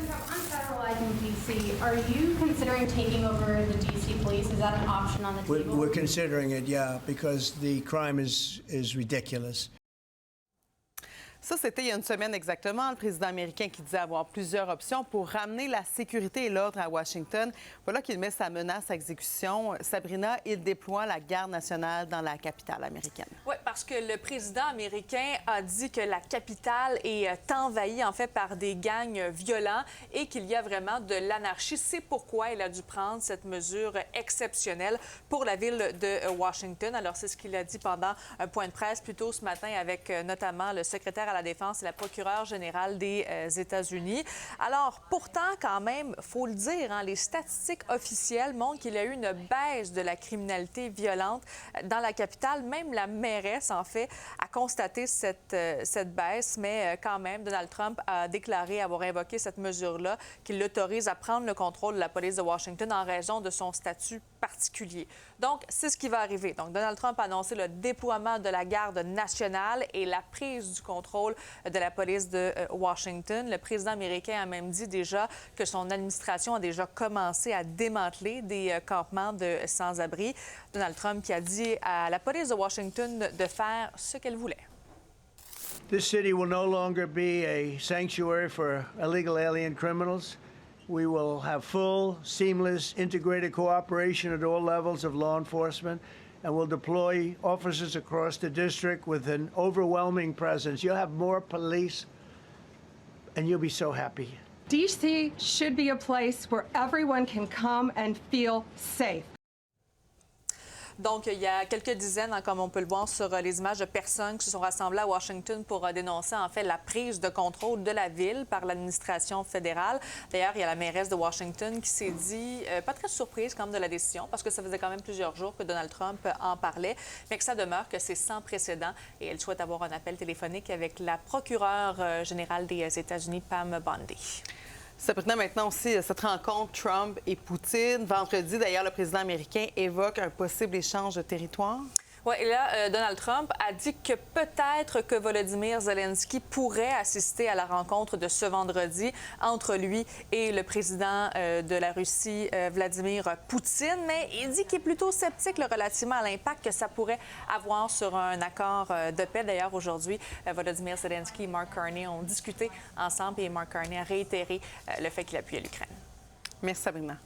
Unfederalizing DC, are you considering taking over the DC police? Is that an option on the table? We're considering it, yeah, because the crime is ridiculous. Ça, c'était il y a une semaine exactement, le président américain qui disait avoir plusieurs options pour ramener la sécurité et l'ordre à Washington. Voilà qu'il met sa menace à exécution. Sabrina, il déploie la garde nationale dans la capitale américaine. Oui, parce que le président américain a dit que la capitale est envahie, en fait, par des gangs violents et qu'il y a vraiment de l'anarchie. C'est pourquoi il a dû prendre cette mesure exceptionnelle pour la ville de Washington. Alors, c'est ce qu'il a dit pendant un point de presse plus tôt ce matin avec notamment le secrétaire à la Défense et la procureure générale des États-Unis. Alors, pourtant, quand même, il faut le dire, hein, les statistiques officielles montrent qu'il y a eu une baisse de la criminalité violente dans la capitale. Même la mairesse, en fait, a constaté cette baisse, mais quand même, Donald Trump a déclaré avoir invoqué cette mesure-là qui l'autorise à prendre le contrôle de la police de Washington en raison de son statut particulier. Donc, c'est ce qui va arriver. Donc, Donald Trump a annoncé le déploiement de la garde nationale et la prise du contrôle de la police de Washington. Le président américain a même dit déjà que son administration a déjà commencé à démanteler des campements de sans-abri. Donald Trump qui a dit à la police de Washington de faire ce qu'elle voulait. This city will no longer be a sanctuary for illegal alien criminals. We will have full, seamless, integrated cooperation at all levels of law enforcement, and we'll deploy officers across the district with an overwhelming presence. You'll have more police, and you'll be so happy. DC should be a place where everyone can come and feel safe. Donc, il y a quelques dizaines, hein, comme on peut le voir sur les images, de personnes qui se sont rassemblées à Washington pour dénoncer, en fait, la prise de contrôle de la ville par l'administration fédérale. D'ailleurs, il y a la mairesse de Washington qui s'est dit pas très surprise quand même de la décision, parce que ça faisait quand même plusieurs jours que Donald Trump en parlait, mais que ça demeure que c'est sans précédent. Et elle souhaite avoir un appel téléphonique avec la procureure générale des États-Unis, Pam Bondi. Sabrina, maintenant aussi, cette rencontre Trump et Poutine. Vendredi, d'ailleurs, le président américain évoque un possible échange de territoire. Oui, et là, Donald Trump a dit que peut-être que Volodymyr Zelensky pourrait assister à la rencontre de ce vendredi entre lui et le président de la Russie, Vladimir Poutine. Mais il dit qu'il est plutôt sceptique relativement à l'impact que ça pourrait avoir sur un accord de paix. D'ailleurs, aujourd'hui, Volodymyr Zelensky et Mark Carney ont discuté ensemble et Mark Carney a réitéré le fait qu'il appuie l'Ukraine. Merci, Sabrina.